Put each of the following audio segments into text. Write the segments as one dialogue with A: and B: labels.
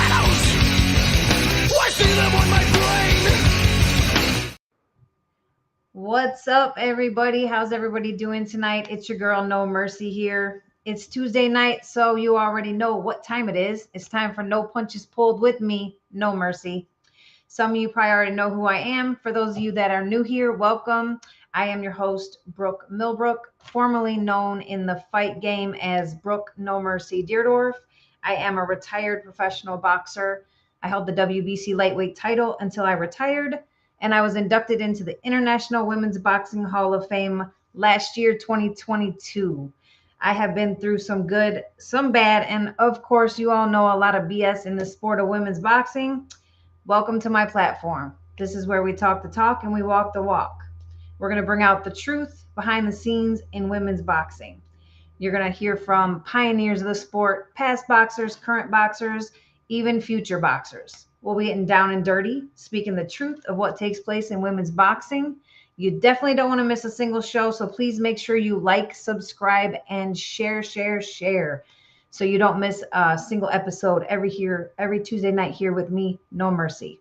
A: shadows. I see them on my brain.
B: What's up, everybody? How's everybody doing tonight? It's your girl, No Mercy here. It's Tuesday night, so you already know what time it is. It's time for No Punches Pulled with me, No Mercy. Some of you probably already know who I am. For those of you that are new here, welcome. I am your host, Brooke Millbrook, formerly known in the fight game as Brooke No Mercy Deerdorf. I am a retired professional boxer. I held the WBC lightweight title until I retired, and I was inducted into the International Women's Boxing Hall of Fame last year, 2022. I have been through some good, some bad, and of course, you all know a lot of BS in the sport of women's boxing. Welcome to my platform. This is where we talk the talk and we walk the walk. We're going to bring out the truth behind the scenes in women's boxing. You're going to hear from pioneers of the sport, past boxers, current boxers, even future boxers. We'll be getting down and dirty, speaking the truth of what takes place in women's boxing. You definitely don't want to miss a single show, so please make sure you like, subscribe, and share, so you don't miss a single episode every Tuesday night here with me, No Mercy.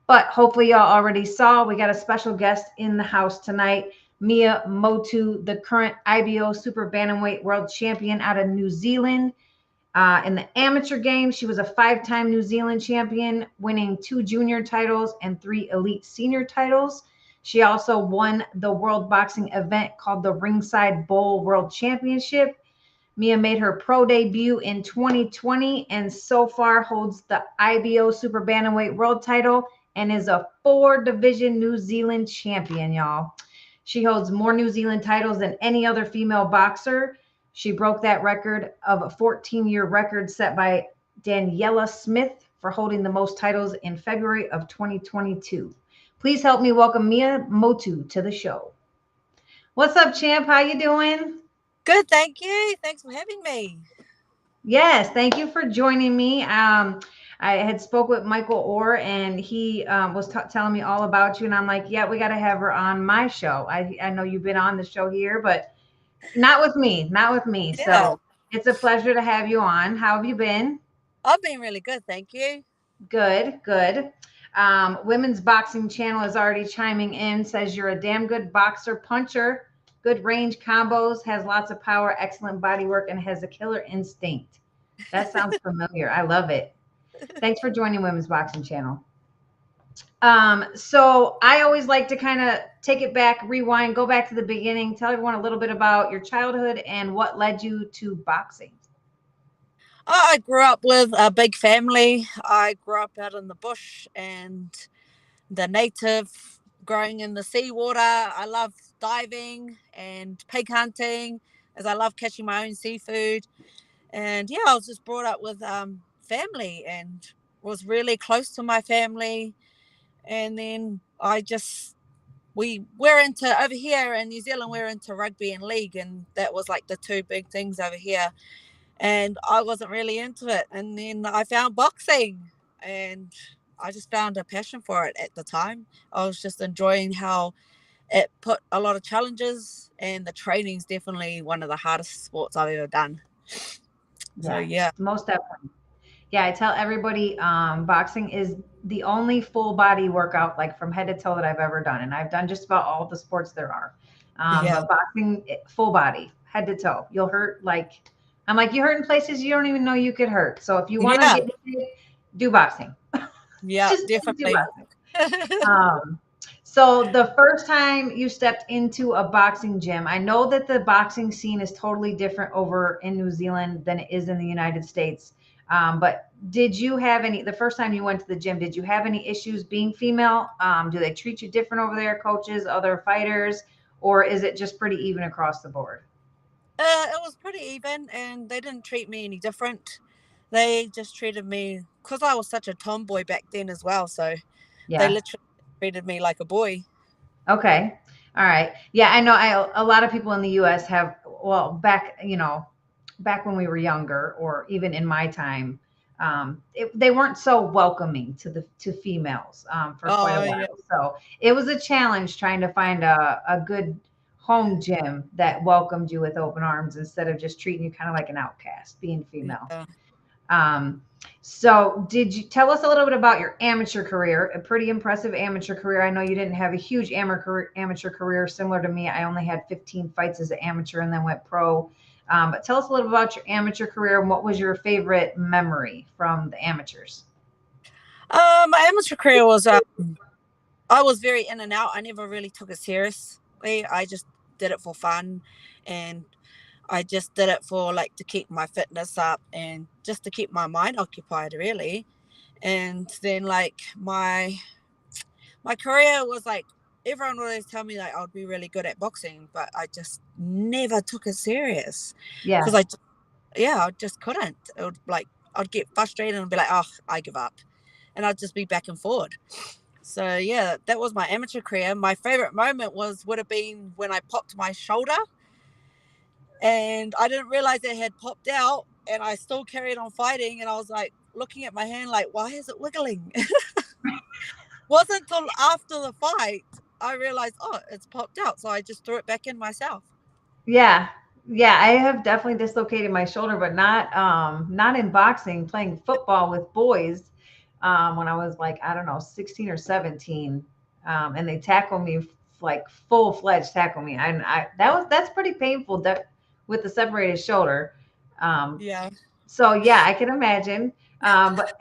B: But hopefully y'all already saw, we got a special guest in the house tonight, Mea Motu, the current IBO Super Bantamweight World Champion out of New Zealand. In the amateur game, she was a 5-time New Zealand champion, winning 2 junior titles and 3 elite senior titles. She also won the world boxing event called the Ringside Bowl World Championship. Mea made her pro debut in 2020 and so far holds the IBO Super Bantamweight World title and is a 4-division New Zealand champion, y'all. She holds more New Zealand titles than any other female boxer. She broke that record of a 14-year record set by Daniella Smith for holding the most titles in February of 2022. Please help me welcome Mea Motu to the show. What's up, champ? How you doing?
C: Good, thank you. Thanks for having me.
B: Yes, thank you for joining me. I had spoke with Michael Orr, and he was telling me all about you, and I'm like, yeah, we got to have her on my show. I know you've been on the show here, but not with me. Yeah. So it's a pleasure to have you on. How have you been?
C: I've been really good, thank you.
B: Good. Women's Boxing Channel is already chiming in, says you're a damn good boxer puncher. Good range combos, has lots of power, excellent body work, and has a killer instinct. That sounds familiar. I love it. Thanks for joining Women's Boxing Channel. So I always like to kind of take it back, rewind, go back to the beginning, tell everyone a little bit about your childhood and what led you to boxing.
C: I grew up with a big family. I grew up out in the bush and the native, growing in the seawater. I love diving and pig hunting, as I love catching my own seafood. And yeah, I was just brought up with family and was really close to my family. And then we're into, over here in New Zealand, we're into rugby and league, and that was like the 2 big things over here. And I wasn't really into it. And then I found boxing, and I just found a passion for it at the time. I was just enjoying how it put a lot of challenges, and the training's definitely one of the hardest sports I've ever done. So yeah.
B: Most definitely. Yeah, I tell everybody boxing is the only full body workout, like from head to toe, that I've ever done. And I've done just about all the sports there are. But boxing, full body, head to toe. You'll hurt I'm like, you hurt in places you don't even know you could hurt. So if you want to get into it, do boxing.
C: Yeah,
B: just
C: definitely.
B: Do boxing. So the first time you stepped into a boxing gym, I know that the boxing scene is totally different over in New Zealand than it is in the United States. But did you have the first time you went to the gym, did you have any issues being female? Do they treat you different over there, coaches, other fighters, or is it just pretty even across the board?
C: It was pretty even, and they didn't treat me any different. They just treated me, because I was such a tomboy back then as well. So they literally treated me like a boy.
B: Okay. All right. Yeah, I know a lot of people in the US have, well, back when we were younger, or even in my time, they weren't so welcoming to females for quite a while. Yeah. So it was a challenge trying to find a good home gym that welcomed you with open arms instead of just treating you kind of like an outcast being female. Yeah. So did you tell us a little bit about your amateur career? A pretty impressive amateur career. I know you didn't have a huge amateur career similar to me. I only had 15 fights as an amateur and then went pro. But tell us a little about your amateur career and what was your favorite memory from the amateurs?
C: My amateur career was I was very in and out. I never really took it seriously. I just did it for fun, and I just did it for like to keep my fitness up and just to keep my mind occupied, really. And then like my career was like everyone would always tell me like I'd be really good at boxing, but I just never took it serious because
B: Yeah.
C: I just couldn't. It would like I'd get frustrated and be like, oh, I give up, and I'd just be back and forward. So yeah, that was my amateur career. My favorite moment would have been when I popped my shoulder, and I didn't realize it had popped out, and I still carried on fighting, and I was like looking at my hand like, why is it wiggling? Wasn't until after the fight I realized, oh, it's popped out, so I just threw it back in myself.
B: Yeah. Yeah, I have definitely dislocated my shoulder, but not in boxing, playing football with boys when I was like, I don't know, 16 or 17. And they tackled me like full-fledged tackle me. That's pretty painful that with the separated shoulder. Um,
C: Yeah.
B: so yeah, I can imagine. But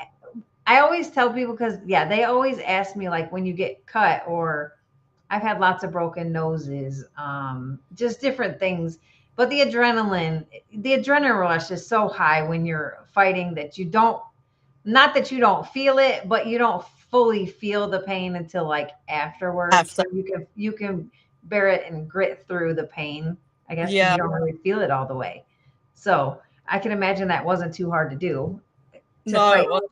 B: I always tell people because yeah, they always ask me like when you get cut or I've had lots of broken noses, just different things. But the adrenaline rush is so high when you're fighting that you don't, not that you don't feel it, but you don't fully feel the pain until like afterwards. So
C: After.
B: you can bear it and grit through the pain, I guess, because
C: Yeah.
B: you don't really feel it all the way. So I can imagine that wasn't too hard to do to
C: No,
B: fight.
C: it was.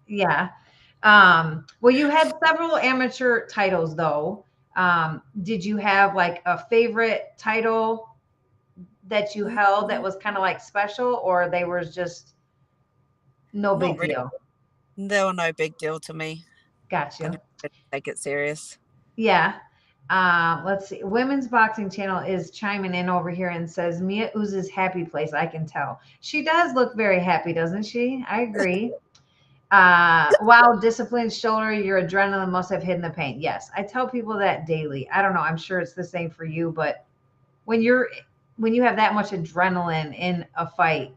B: Yeah. Well, you had several amateur titles though. Did you have like a favorite title that you held that was kind of like special, or they were just no
C: Not
B: big
C: really.
B: deal?
C: They were no big deal to me.
B: Got
C: I
B: you.
C: didn't really take it serious.
B: Yeah. Let's see. Women's Boxing Channel is chiming in over here and says Mia oozes happy place. I can tell. She does look very happy, doesn't she? I agree. Wow, disciplined shoulder, your adrenaline must have hidden the pain. Yes, I tell people that daily. I don't know. I'm sure it's the same for you, but when you're when you have that much adrenaline in a fight,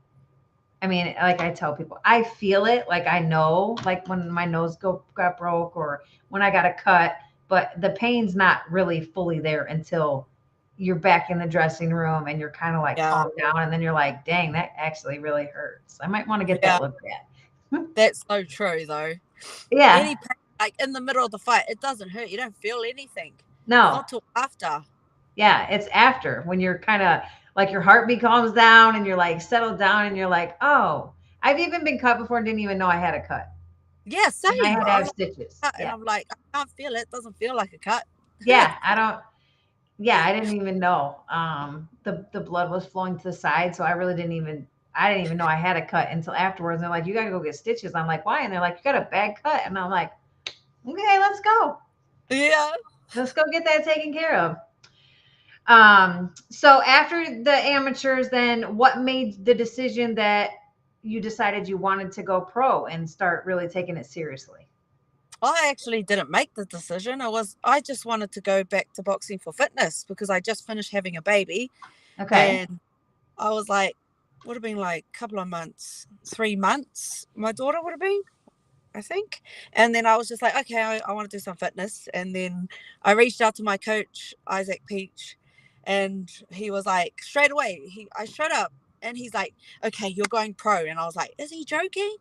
B: I mean, like I tell people, I feel it. Like I know, like when my nose got broke or when I got a cut, but the pain's not really fully there until you're back in the dressing room and you're kind of like
C: Yeah.
B: calmed down, and then you're like, dang, that actually really hurts. I might want to get
C: Yeah.
B: that looked at.
C: That's so true though.
B: Yeah.
C: Any pain, like in the middle of the fight, it doesn't hurt. You don't feel anything. It's
B: No.
C: not till after.
B: Yeah, it's after when you're kind of like your heartbeat calms down and you're like settled down and you're like, oh, I've even been cut before and didn't even know I had a cut.
C: Yeah,
B: And I
C: same.
B: had to have stitches.
C: And
B: Yeah.
C: I'm like, I can't feel it. It doesn't feel like a cut.
B: Yeah. I don't, yeah, I didn't even know. The blood was flowing to the side. So I didn't even know I had a cut until afterwards. And they're like, you got to go get stitches. I'm like, why? And they're like, you got a bad cut. And I'm like, okay, let's go.
C: Yeah.
B: Let's go get that taken care of. So after the amateurs, then what made the decision that you decided you wanted to go pro and start really taking it seriously?
C: I actually didn't make the decision. I just wanted to go back to boxing for fitness because I just finished having a baby,
B: Okay.
C: and I was like, would have been like a couple of months, 3 months. My daughter would have been, I think. And then I was just like, okay, I want to do some fitness. And then I reached out to my coach, Isaac Peach, and he was like, straight away, I showed up and he's like, okay, you're going pro. And I was like, is he joking?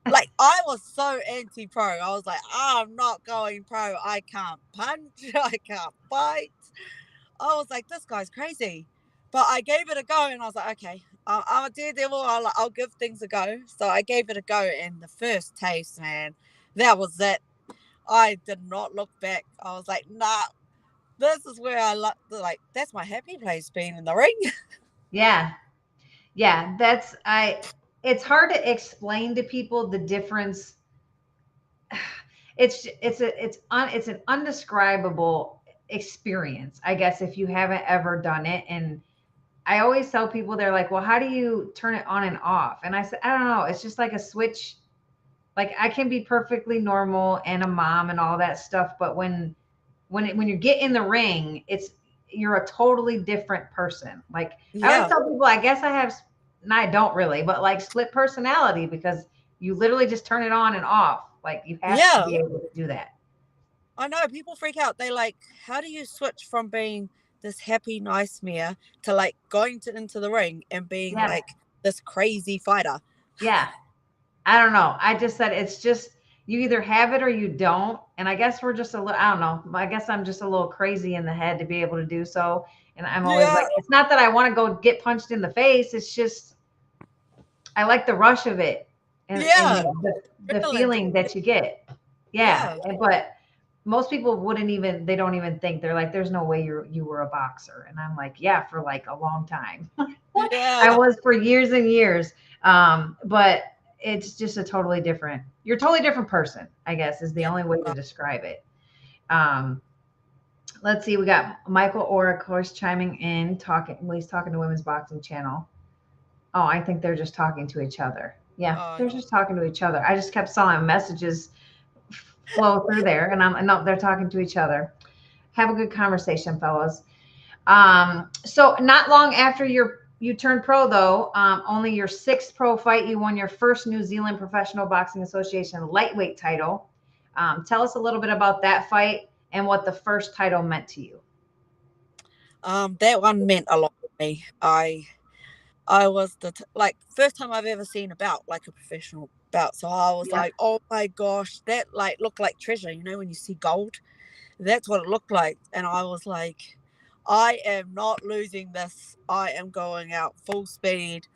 C: Like, I was so anti-pro. I was like, I'm not going pro. I can't punch. I can't fight. I was like, this guy's crazy. But I gave it a go and I was like, okay, I'm a daredevil. I'll give things a go. So I gave it a go. And the first taste, man, that was it. I did not look back. I was like, nah, this is where like, that's my happy place, being in the ring.
B: Yeah. Yeah. It's hard to explain to people the difference. It's an undescribable experience, I guess, if you haven't ever done it. And I always tell people, they're like, well, how do you turn it on and off? And I said, I don't know. It's just like a switch. Like I can be perfectly normal and a mom and all that stuff, but when you get in the ring, you're a totally different person. Like I always
C: Yeah.
B: tell people, I guess I have, and I don't really, but like split personality, because you literally just turn it on and off. Like you have to
C: Yeah.
B: be able to do that.
C: I know people freak out. They like, how do you switch from being this happy, nice Mea to like going into the ring and being
B: Yeah.
C: like this crazy fighter?
B: Yeah. I don't know. I just said it's just, you either have it or you don't. And I guess we're just a little, I don't know. I guess I'm just a little crazy in the head to be able to do so. And I'm always
C: Yeah.
B: like, it's not that I want to go get punched in the face. It's just, I like the rush of it, and
C: Yeah.
B: the
C: Adrenaline.
B: feeling that you get. Yeah.
C: Yeah.
B: But most people wouldn't even, they don't even think, they're like, there's no way you were a boxer. And I'm like, yeah, for like a long time. I
C: Yeah.
B: was for years and years. But it's just you're a totally different person, I guess, is the only way to describe it. Um, let's see, we got Michael Orr, of course, chiming in, talking, well, he's talking to Women's Boxing Channel. Oh, I think they're just talking to each other. Yeah, they're just talking to each other. I just kept saw messages flow through there, and no, they're talking to each other. Have a good conversation, fellas. So not long after you turned pro, though, only your sixth pro fight, you won your first New Zealand Professional Boxing Association lightweight title. Tell us a little bit about that fight and what the first title meant to you.
C: That one meant a lot to me. I was like first time I've ever seen a bout, like a professional bout. So I was like, oh my gosh, that like looked like treasure. You know, when you see gold, that's what it looked like. And I was like, I am not losing this. I am going out full speed.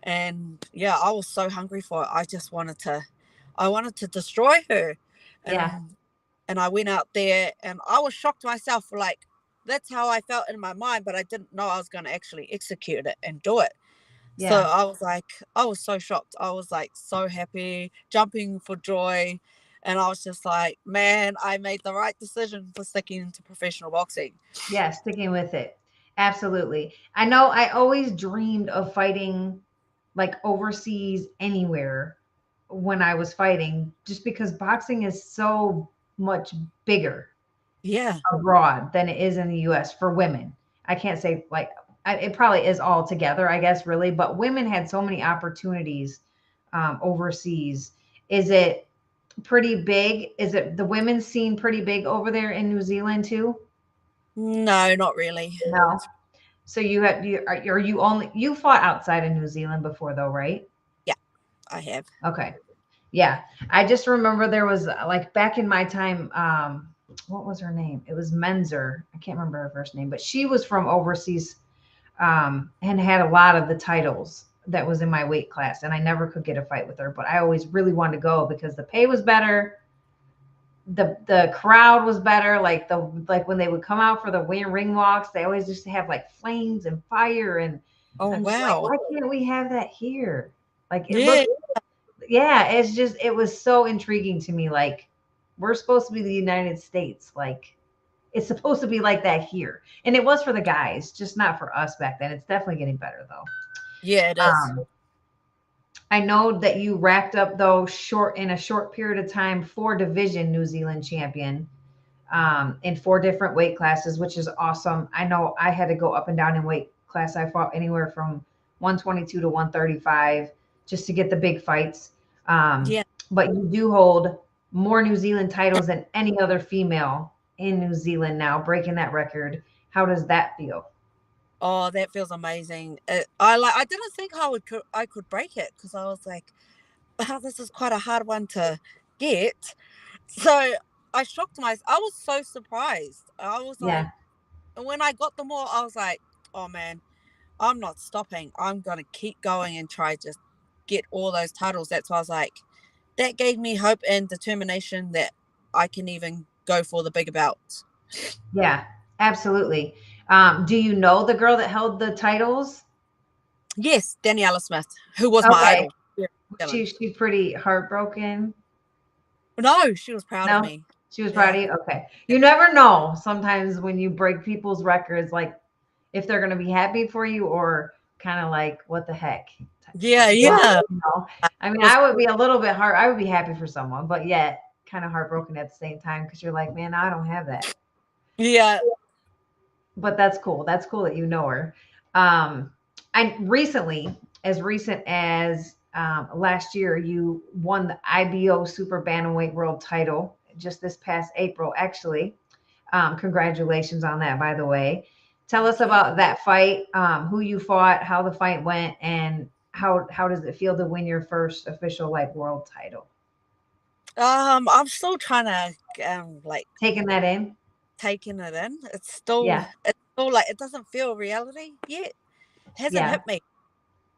C: And yeah, I was so hungry for it. I wanted to destroy her. And I went out there and I was shocked myself for like, that's how I felt in my mind, but I didn't know I was going to actually execute it and do it. So I was like, I was so shocked. I was like so happy, jumping for joy. And I was just like, man, I made the right decision for sticking into professional boxing.
B: Yeah, sticking with it. Absolutely. I know I always dreamed of fighting like overseas anywhere when I was fighting, just because boxing is so much bigger
C: Yeah.
B: abroad than it is in the US for women. I can't say like it probably is all together, I guess, really, but women had so many opportunities overseas. Is it pretty big? Is it the women's scene pretty big over there in New Zealand too?
C: No, not really.
B: No. So you fought outside of New Zealand before though, right?
C: Yeah, I have.
B: Okay. Yeah. I just remember there was like back in my time, what was her name? It was Menzer. I can't remember her first name, but she was from overseas, and had a lot of the titles that was in my weight class. And I never could get a fight with her, but I always really wanted to go because the pay was better. The crowd was better. Like when they would come out for the ring walks, they always just have like flames and fire. And
C: Oh,
B: I'm just
C: wow.
B: like, why can't we have that here? Like it
C: Yeah.
B: looked, it was so intriguing to me. Like we're supposed to be the United States. Like it's supposed to be like that here. And it was for the guys, just not for us back then. It's definitely getting better though.
C: Yeah, it is.
B: I know that you racked up though in a short period of time 4 Division New Zealand champion, in 4 different weight classes, which is awesome. I know I had to go up and down in weight class. I fought anywhere from 122 to 135 just to get the big fights.
C: Yeah.
B: But you do hold more New Zealand titles than any other female in New Zealand now, breaking that record. How does that feel?
C: Oh, that feels amazing. I didn't think I could break it because I was like, wow, this is quite a hard one to get. So I shocked myself. I was so surprised. I was like, and when I got them all, I was like, oh man, I'm not stopping. I'm going to keep going and try just get all those titles. That's why I was like, that gave me hope and determination that I can even go for the bigger belts.
B: Yeah, absolutely. Do you know the girl that held the titles?
C: Yes, Daniella Smith, who was my idol.
B: She's pretty heartbroken.
C: No, she was proud of me.
B: She was proud of you? Okay. You never know sometimes when you break people's records, like if they're going to be happy for you or kind of like, what the heck?
C: Yeah,
B: Well,
C: yeah.
B: you know, I mean,
C: Was-
B: I would be a little bit hard. I would be happy for someone, but yet kind of heartbroken at the same time because you're like, man, I don't have that.
C: Yeah.
B: But that's cool. That's cool that you know her. Um, I recently, as recent as last year, you won the IBO Super Bantamweight World title just this past April, actually. Congratulations on that, by the way. Tell us about that fight, who you fought, how the fight went, and how does it feel to win your first official like world title?
C: I'm still trying to like
B: Taking that in?
C: taking it in. It's
B: Yeah.
C: still like it doesn't feel reality yet. Hasn't
B: Yeah.
C: hit me.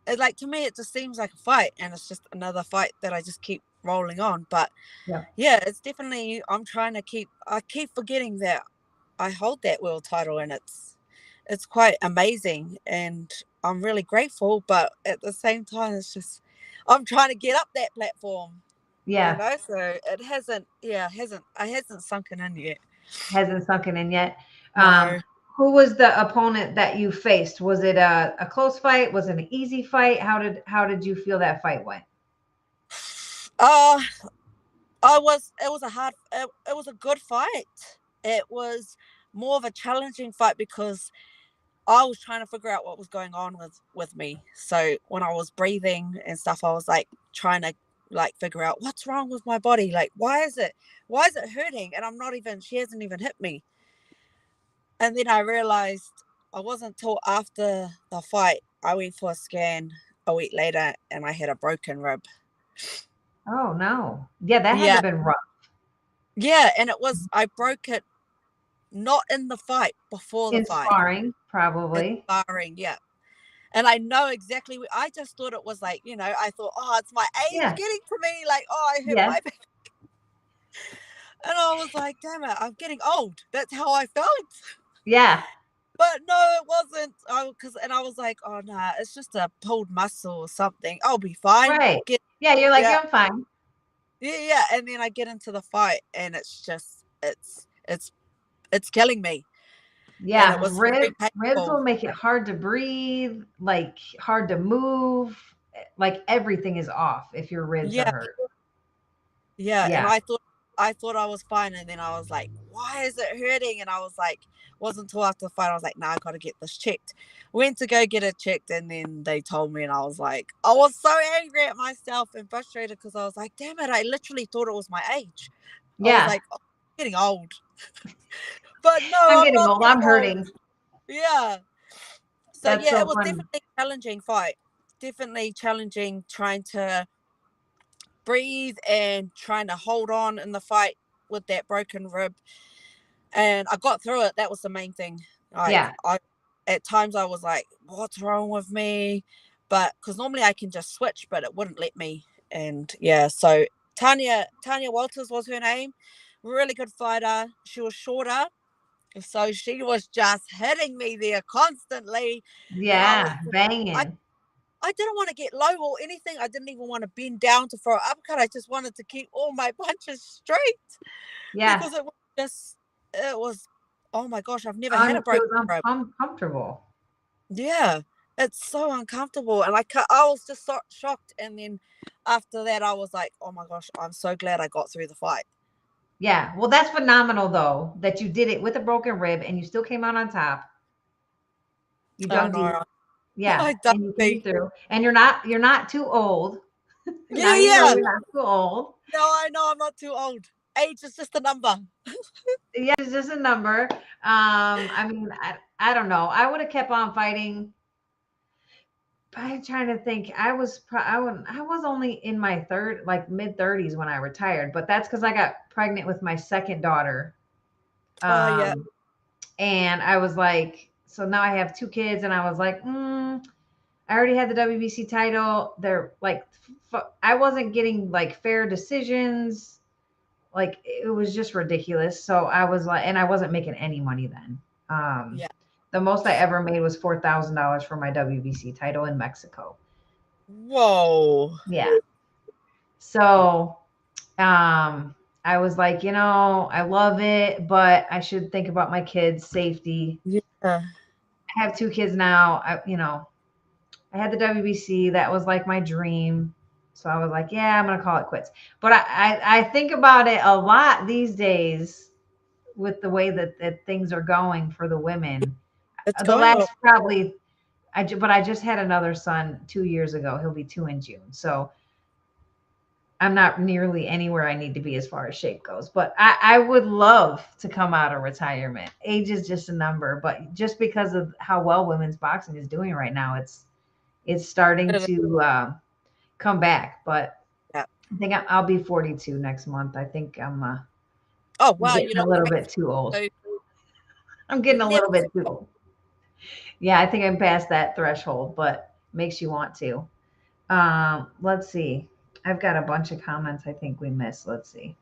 C: It, like to me, it just seems like a fight, and it's just another fight that I just keep rolling on. But
B: Yeah.
C: yeah, it's definitely. I'm trying to keep. I keep forgetting that I hold that world title, and it's quite amazing, and I'm really grateful. But at the same time, it's just I'm trying to get up that platform. You
B: Yeah.
C: know, so it hasn't. Yeah, it hasn't sunken in yet.
B: Hasn't sunken in yet.
C: No.
B: Who was the opponent that you faced? Was it a close fight? Was it an easy fight? How did you feel that fight went?
C: Uh it was a it was a good fight. It was more of a challenging fight because I was trying to figure out what was going on with me. So when I was breathing and stuff, I was like trying to like figure out what's wrong with my body. Like why is it hurting? And she hasn't even hit me. And then I realized I wasn't till after the fight. I went for a scan a week later and I had a broken rib.
B: Oh no. Yeah, that had to
C: Yeah.
B: have been rough.
C: Yeah. And I broke it not in the fight, before the
B: In
C: fight.
B: sparring,
C: In
B: probably.
C: sparring, yeah. And I know exactly. I just thought it was like, I thought, oh, it's my age
B: Yeah.
C: getting to me. Like, oh, I hurt
B: Yeah.
C: my back. And I was like, damn it, I'm getting old. That's how I felt.
B: Yeah.
C: But no, it wasn't. And I was like, oh, nah, it's just a pulled muscle or something. I'll be fine.
B: Right. Yeah, you're like,
C: Yeah,
B: yeah, I'm fine.
C: yeah. And then I get into the fight, and it's just, it's killing me. And it
B: Yeah.
C: was very
B: Ribs
C: painful.
B: will make it hard to breathe, like hard to move. Like everything is off if your ribs are
C: Yeah.
B: hurt.
C: Yeah, and
B: Yeah.
C: I thought I was fine, and then I was like, "Why is it hurting?" And I was like, wasn't until after the fight I was like, "Nah, I got to get this checked." Went to go get it checked, and then they told me, and I was like, I was so angry at myself and frustrated because I was like, "Damn it! I literally thought it was my age." I was
B: Yeah.
C: like, oh, I'm getting old, but no,
B: I'm
C: I'm
B: getting
C: not
B: old.
C: getting
B: I'm
C: old.
B: hurting.
C: Yeah. So
B: That's
C: yeah, it
B: so
C: was
B: funny.
C: definitely a challenging fight. Definitely challenging trying to breathe and trying to hold on in the fight with that broken rib. And I got through it. That was the main thing. Like
B: Yeah.
C: at times I was like, what's wrong with me? But because normally I can just switch, but it wouldn't let me. And yeah, so Tanya Walters was her name. Really good fighter. She was shorter. So she was just hitting me there constantly. And
B: Yeah.
C: I,
B: Banging.
C: I didn't want to get low or anything. I didn't even want to bend down to throw an uppercut. I just wanted to keep all my punches straight
B: Yeah.
C: because it was, oh my gosh, I've never had a
B: It
C: broken
B: was
C: rib.
B: uncomfortable.
C: Yeah, it's so uncomfortable. And I was just so shocked. And then after that, I was like, oh my gosh, I'm so glad I got through the fight.
B: Yeah. Well, that's phenomenal though, that you did it with a broken rib and you still came out on top. You
C: Oh
B: dug deep.
C: no,
B: Yeah.
C: I don't
B: And you came
C: think.
B: through. And you're not too old. Now
C: Yeah,
B: you know
C: yeah.
B: you're not too old.
C: No, I know I'm not too old. Age is just a number.
B: Yeah, it's just a number. I mean, I don't know. I would have kept on fighting. I'm trying to think. I was only in my like mid 30s when I retired, but that's because I got pregnant with my second daughter.
C: Oh yeah,
B: And I was like, so now I have two kids, and I was like, I already had the WBC title. They're like, I wasn't getting like fair decisions. Like it was just ridiculous. So I was like, and I wasn't making any money then.
C: yeah.
B: The most I ever made was $4,000 for my WBC title in Mexico.
C: Whoa.
B: Yeah. So, I was like, I love it, but I should think about my kids' safety.
C: Yeah.
B: I have 2 kids now. I had the WBC. That was like my dream. So I was like, yeah, I'm gonna call it quits. But I think about it a lot these days with the way that things are going for the women.
C: It's
B: The
C: going well.
B: last probably but I just had another son 2 years ago. He'll be 2 in June. So I'm not nearly anywhere I need to be as far as shape goes. But I would love to come out of retirement. Age is just a number, but just because of how well women's boxing is doing right now, it's starting to come back. But
C: Yeah.
B: I think I'll be 42 next month. I think I'm
C: Oh wow,
B: getting
C: you
B: a
C: don't
B: little
C: break
B: bit too old.
C: so
B: I'm getting a
C: never.
B: little bit too old. Yeah, I think I'm past that threshold, but makes you want to. Let's see. I've got a bunch of comments I think we missed. Let's see.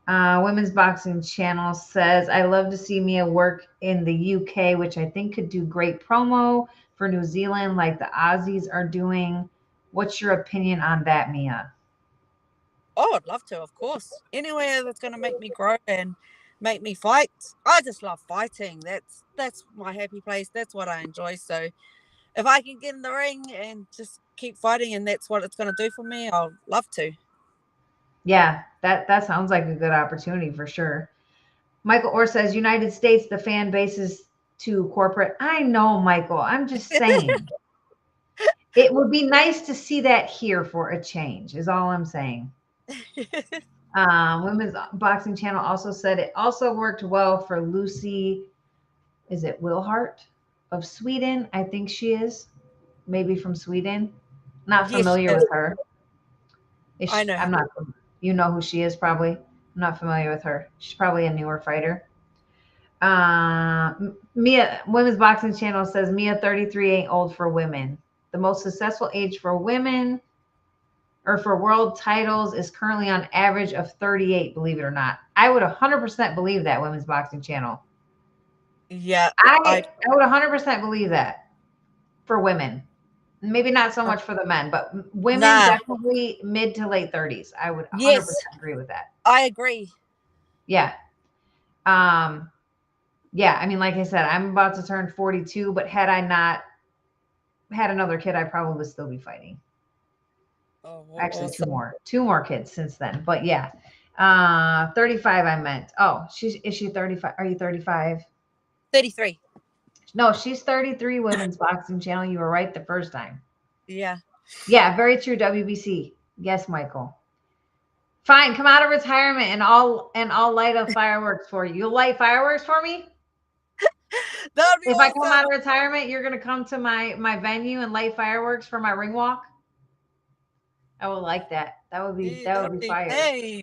B: Women's Boxing Channel says, I love to see Mea work in the UK, which I think could do great promo for New Zealand like the Aussies are doing. What's your opinion on that, Mea?
C: Oh, I'd love to, of course. Anywhere that's going to make me grow and make me fight. I just love fighting. That's my happy place. That's what I enjoy. So if I can get in the ring and just keep fighting and that's what it's going to do for me, I'll love to.
B: Yeah, that sounds like a good opportunity for sure. Michael Orr says, United States, the fan base is too corporate. I know, Michael. I'm just saying. It would be nice to see that here for a change, is all I'm saying. Women's Boxing Channel also said it also worked well for Lucy. Is it Wilhart of Sweden? I think she is. Maybe from Sweden. Not
C: Yes,
B: familiar with her.
C: I know.
B: I'm not. You know who she is, probably. I'm not familiar with her. She's probably a newer fighter. Mea, Women's Boxing Channel says Mea 33 ain't old for women. The most successful age for women or for world titles is currently on average of 38, believe it or not. I would 100% believe that, Women's Boxing Channel.
C: Yeah.
B: I would 100% believe that for women. Maybe not so much for the men, but women definitely mid to late 30s. I would 100% agree with that.
C: I agree.
B: Yeah. Yeah, I mean, like I said, I'm about to turn 42, but had I not had another kid, I probably would still be fighting.
C: Oh,
B: Actually,
C: awesome.
B: two more kids since then. But yeah, 35. I meant. Oh, is she 35? Are you 35?
C: 33.
B: No, she's 33. Women's Boxing Channel. You were right the first time.
C: Yeah.
B: Yeah, very true. WBC. Yes, Michael. Fine, come out of retirement and I'll light up fireworks for you. You'll light fireworks for me?
C: That would be
B: If
C: awesome.
B: I come out of retirement, you're gonna come to my venue and light fireworks for my ring walk. I would like that. That would be fire.
C: Insane.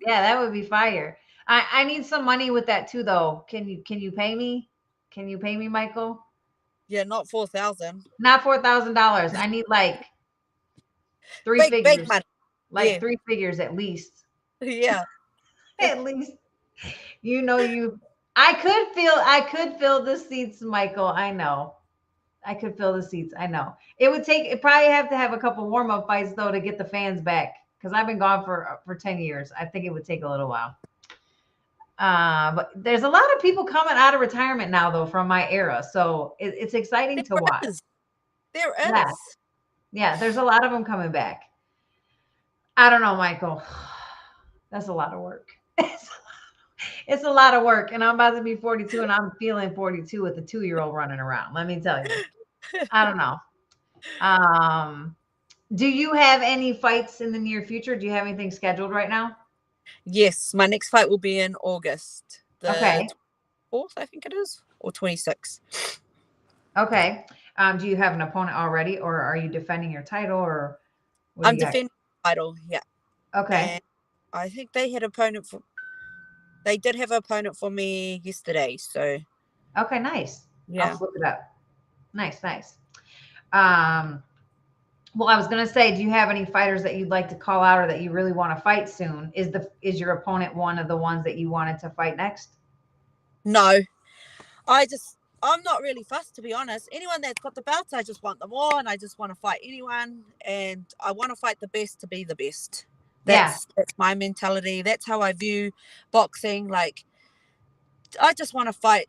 B: Yeah, that would be fire. I need some money with that too, though. Can you pay me? Can you pay me, Michael?
C: Yeah, not 4,000.
B: Not $4,000. I need like three
C: Big
B: figures,
C: money.
B: like
C: Yeah.
B: 3 figures at least.
C: Yeah.
B: At least, I could fill the seats, Michael. I know. I could fill the seats. I know. It probably have to have a couple warm-up fights though to get the fans back. Because I've been gone for 10 years. I think it would take a little while. But there's a lot of people coming out of retirement now though from my era. So it's exciting to watch.
C: There
B: Yeah.
C: is.
B: Yeah, there's a lot of them coming back. I don't know, Michael. That's a lot of work. It's a lot of work. And I'm about to be 42 and I'm feeling 42 with a 2-year-old running around. Let me tell you. I don't know. Do you have any fights in the near future? Do you have anything scheduled right now?
C: Yes, my next fight will be in August.
B: Okay.
C: 4th, I think it is, or 26th.
B: Okay. Do you have an opponent already, or are you defending your title, or what
C: I'm defending the title, yeah.
B: Okay.
C: And I think they did have an opponent for me yesterday, so.
B: Okay, nice.
C: Yeah.
B: I'll flip it up. Nice. Well, I was gonna say, do you have any fighters that you'd like to call out or that you really want to fight soon? Is your opponent one of the ones that you wanted to fight next?
C: No. I'm not really fussed, to be honest. Anyone that's got the belts, I just want them all, and I just want to fight anyone, and I want to fight the best to be the best. That's my mentality. That's how I view boxing. Like, I just want to fight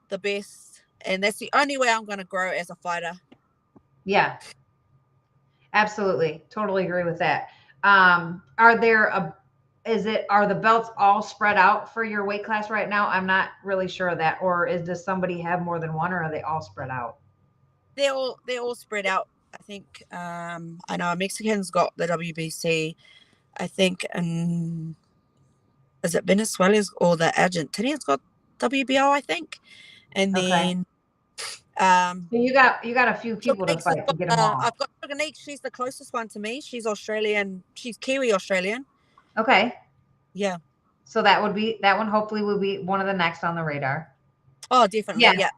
C: the best And that's the only way I'm going to grow as a fighter.
B: Yeah, absolutely. Totally agree with that. Are the belts all spread out for your weight class right now? I'm not really sure of that. Or does somebody have more than one, or are they all spread out?
C: They're all spread out. I think I know a Mexican's got the WBC. I think is it Venezuela's or the Argentinian's got WBO, I think. And
B: Okay.
C: then
B: So you got a few people to
C: Sugar has
B: fight to
C: got,
B: get them all.
C: I've got Sugar. She's the closest one to me. She's Australian. She's Kiwi Australian.
B: Okay.
C: Yeah.
B: So that one hopefully will be one of the next on the radar.
C: Oh, definitely.
B: Yeah.
C: Yeah.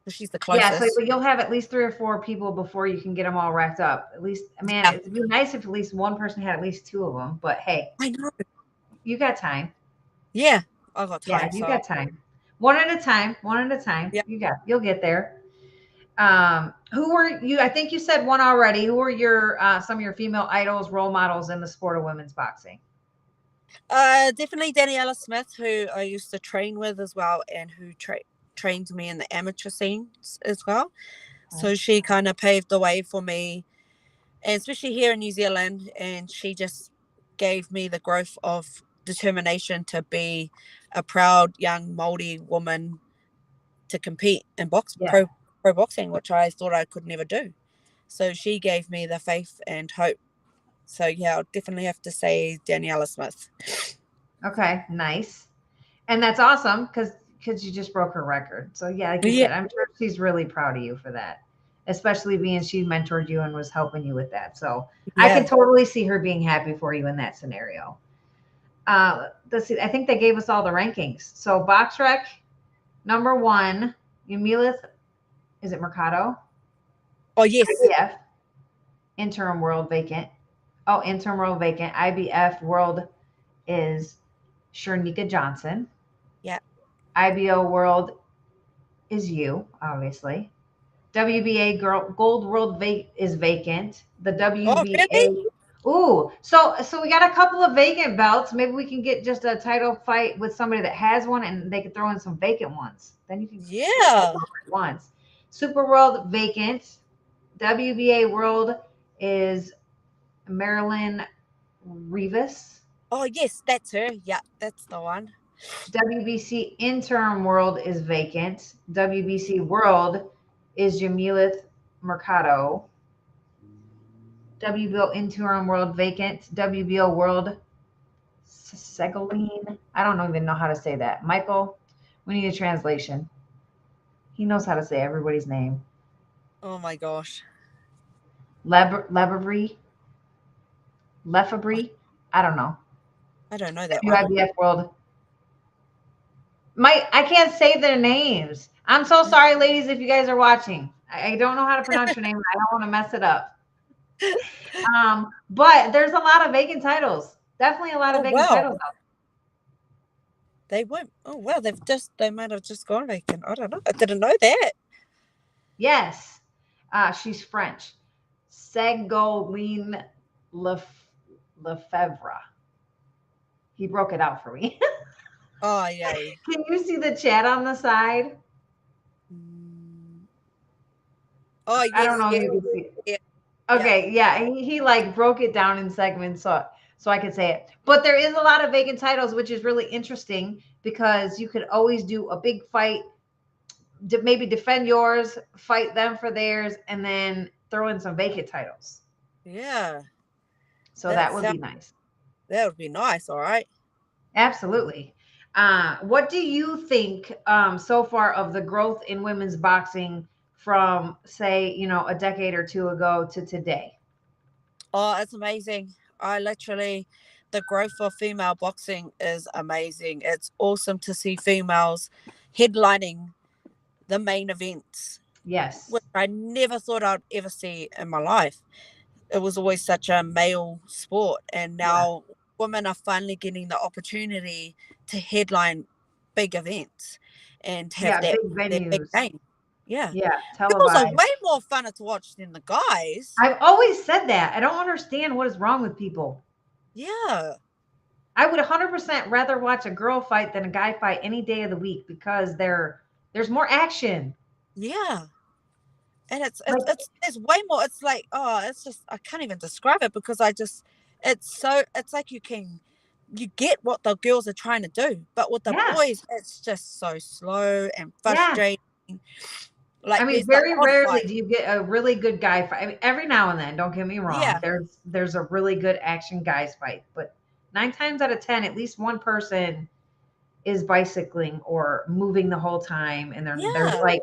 C: She's the
B: Yeah,
C: closest.
B: so you'll have at least 3 or 4 people before you can get them all racked up. At least, man,
C: Yeah.
B: it'd be nice if at least one person had at least 2 of them. But hey,
C: I know.
B: you got time.
C: Yeah, I got time.
B: Yeah, you got time. One at a time. One at a time.
C: Yeah.
B: You'll get there. Who were you? I think you said one already. Who were your some of your female idols, role models in the sport of women's boxing?
C: Definitely Daniella Smith, who I used to train with as well, and who trained me in the amateur scenes as well. So she kind of paved the way for me, and especially here in New Zealand, and she just gave me the growth of determination to be a proud young Māori woman to compete in pro boxing, which I thought I could never do. So she gave me the faith and hope. So yeah, I'll definitely have to say Daniella Smith.
B: Okay, nice. And that's awesome because you just broke her record. So yeah, like you said, I'm sure she's really proud of you for that, especially being she mentored you and was helping you with that. So I can totally see her being happy for you in that scenario. Let's see. I think they gave us all the rankings. So BoxRec number 1, Yumilith, is it Mercado?
C: Oh yes.
B: IBF interim world vacant. Oh, interim world vacant. IBF world is Shernika Johnson.
C: Yeah.
B: IBO world is you, obviously. WBA gold world is vacant. The WBA.
C: Oh, really?
B: Ooh, so we got a couple of vacant belts. Maybe we can get just a title fight with somebody that has one, and they could throw in some vacant ones. Then you can once. Super World vacant. WBA World is Marilyn Rivas.
C: Oh yes, that's her. Yeah, that's the one.
B: WBC Interim World is vacant. WBC World is Jamilith Mercado. WBO Interim World vacant. WBO World Segoline. I don't even know how to say that. Michael, we need a translation. He knows how to say everybody's name.
C: Oh my gosh.
B: Lefebvre. I don't know.
C: I don't know that
B: WIBF World. I can't say their names. I'm so sorry, ladies, if you guys are watching. I don't know how to pronounce your name. I don't want to mess it up. But there's a lot of vacant titles. Definitely a lot of vacant titles out
C: there. They won't. Oh wow, they might have just gone vacant. I don't know. I didn't know that.
B: Yes. She's French. Segoline Lefebvre. He broke it out for me.
C: Oh yeah.
B: Can you see the chat on the side?
C: Oh yes,
B: I don't know if you can see it. Yeah. Okay, yeah. He like broke it down in segments so I could say it. But there is a lot of vacant titles, which is really interesting because you could always do a big fight, maybe defend yours, fight them for theirs, and then throw in some vacant titles.
C: Yeah.
B: So that would be nice.
C: That would be nice. All right.
B: Absolutely. What do you think so far of the growth in women's boxing from, say, a decade or 2 ago to today?
C: Oh, it's amazing. The growth of female boxing is amazing. It's awesome to see females headlining the main events.
B: Yes.
C: Which I never thought I'd ever see in my life. It was always such a male sport, and now women are finally getting the opportunity to headline big events and have that big game. Yeah.
B: Yeah.
C: Girls are way more fun to watch than the guys.
B: I've always said that. I don't understand what is wrong with people.
C: Yeah.
B: I would 100% rather watch a girl fight than a guy fight any day of the week because there's more action.
C: Yeah. And it's
B: Like,
C: there's way more. It's like, oh, it's just, I can't even describe it because it's like you get what the girls are trying to do, but with the
B: yeah,
C: boys it's just so slow and
B: yeah.
C: frustrating.
B: I
C: Like
B: mean,
C: there's the
B: very
C: odd
B: rarely
C: fight.
B: do you get a really good guy fight. I mean, every now and then, don't get me wrong,
C: Yeah,
B: there's a really good action guys fight, but 9 times out of 10, at least one person is bicycling or moving the whole time, and there's
C: yeah,
B: like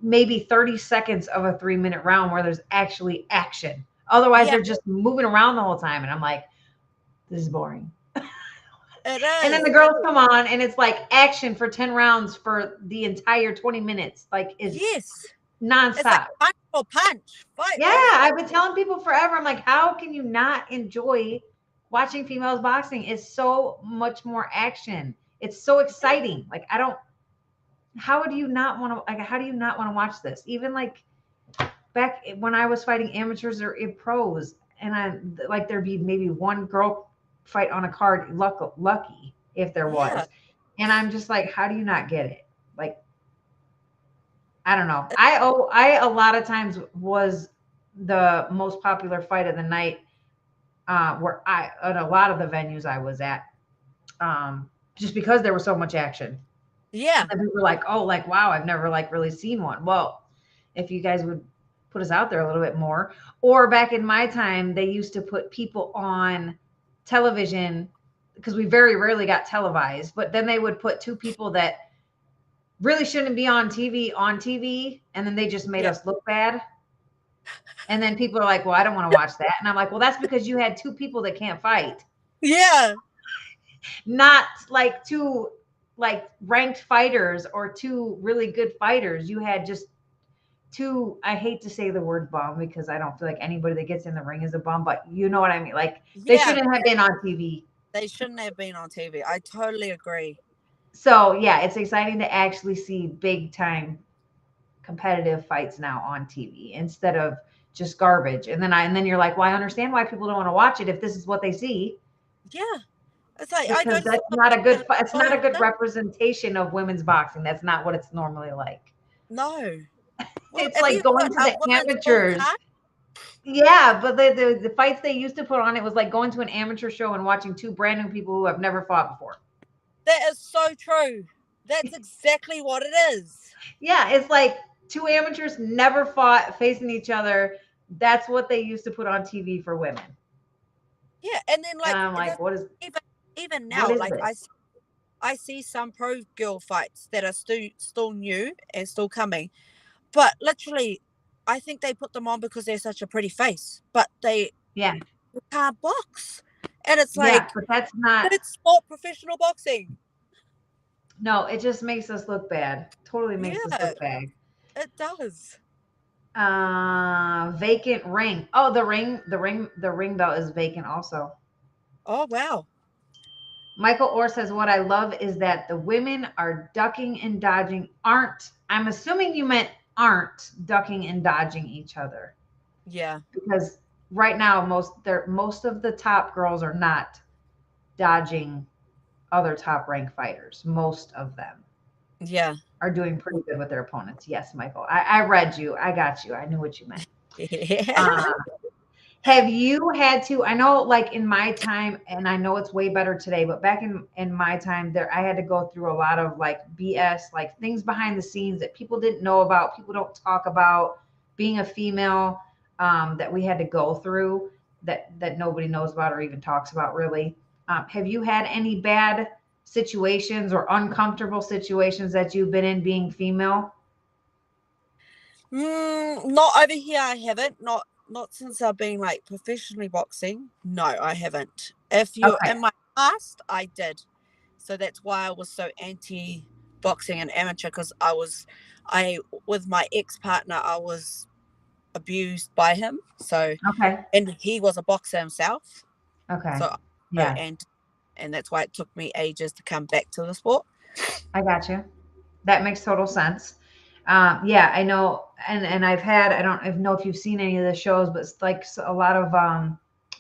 B: maybe 30 seconds of a 3-minute round where there's actually action. Otherwise,
C: yeah.
B: they're just moving around the whole time, and I'm like, this is boring.
C: It
B: And then the
C: is.
B: girls come on, and it's like action for 10 rounds for the entire 20 minutes, like is
C: Yes, it's like
B: nonstop.
C: punch for punch fight.
B: Yeah,
C: It's like,
B: I've been telling people forever. I'm like, how can you not enjoy watching females boxing? It's so much more action. It's so
C: yeah,
B: exciting. Like, I don't, how do you not want to, like, how do you not want to watch this? Even like back when I was fighting amateurs or in pros, and like, there'd be maybe one girl fight on a card, lucky if there
C: yeah.
B: was. And I'm just like, how do you not get it? Like, I don't know.
C: It-
B: I a lot of times was the most popular fight of the night, where I at a lot of the venues I was at, just because there was so much action.
C: yeah,
B: And people were like, oh, like, wow, I've never like really seen one. Well, if you guys would put us out there a little bit more, or back in my time, they used to put people on television because we very rarely got televised, but then they would put two people that really shouldn't be on TV, and then they just made
C: yeah,
B: us look bad. And then people are like, well, I don't want to watch that. And I'm like, well, that's because you had two people that can't fight,
C: yeah,
B: not like two like ranked fighters or two really good fighters. You had just two, I hate to say the word bum because I don't feel like anybody that gets in the ring is a bum, but you know what I mean? Like, they
C: yeah.
B: shouldn't have been on TV.
C: They shouldn't have been on TV. I totally agree.
B: So yeah, it's exciting to actually see big time competitive fights now on TV instead of just garbage. And then you're like, well, I understand why people don't want to watch it if this is what they see,
C: Yeah, it's like I
B: because
C: go to some
B: that's
C: of
B: not a
C: these
B: good
C: and
B: it's not a good
C: it's so
B: representation of women's boxing. That's not what it's normally like.
C: no. Well,
B: It's
C: if
B: like
C: you
B: going
C: put
B: to
C: a
B: the
C: women's full
B: amateurs.
C: card,
B: Yeah, but the fights they used to put on, it was like going to an amateur show and watching two brand new people who have never fought before.
C: that is so true. That's exactly what it is.
B: Yeah, it's like two amateurs never fought facing each other. That's what they used to put on TV for women.
C: Yeah, and then
B: And
C: like
B: I'm like,
C: even even
B: what
C: now,
B: is
C: like
B: this?
C: I see some pro girl fights that are still new and still coming, but literally, I think they put them on because they're such a pretty face, but they
B: Yeah.
C: can't box, and it's
B: Yeah,
C: like
B: but that's not,
C: that's not professional boxing.
B: no, it just makes us look bad. Totally makes us
C: Yeah,
B: look bad.
C: it does.
B: Vacant ring. Oh, the ring belt is vacant also.
C: Oh wow.
B: Michael Orr says, what I love is that the women are ducking and dodging, I'm assuming you meant aren't ducking and dodging each other,
C: Yeah,
B: because right now most of the top girls are not dodging other top ranked fighters. Most of them
C: yeah.
B: are doing pretty good with their opponents. Yes, Michael. I read you. I got you. I knew what you meant.
C: Yeah.
B: Uh, have you had to, I know like in my time, and I know it's way better today, but back in my time there, I had to go through a lot of like BS, like things behind the scenes that people didn't know about, people don't talk about, being a female, that we had to go through, that nobody knows about or even talks about really. Have you had any bad situations or uncomfortable situations that you've been in being female?
C: Not over here. I haven't. Not since I've been like professionally boxing. No, I haven't. If you're
B: Okay.
C: in my past, I did. So that's why I was so anti boxing and amateur because I with my ex partner, I was abused by him. So
B: Okay.
C: and he was a boxer himself.
B: Okay.
C: So
B: Yeah,
C: and that's why it took me ages to come back to the sport.
B: I got you. That makes total sense. Yeah, I know, and I don't even know if you've seen any of the shows, but it's like a lot of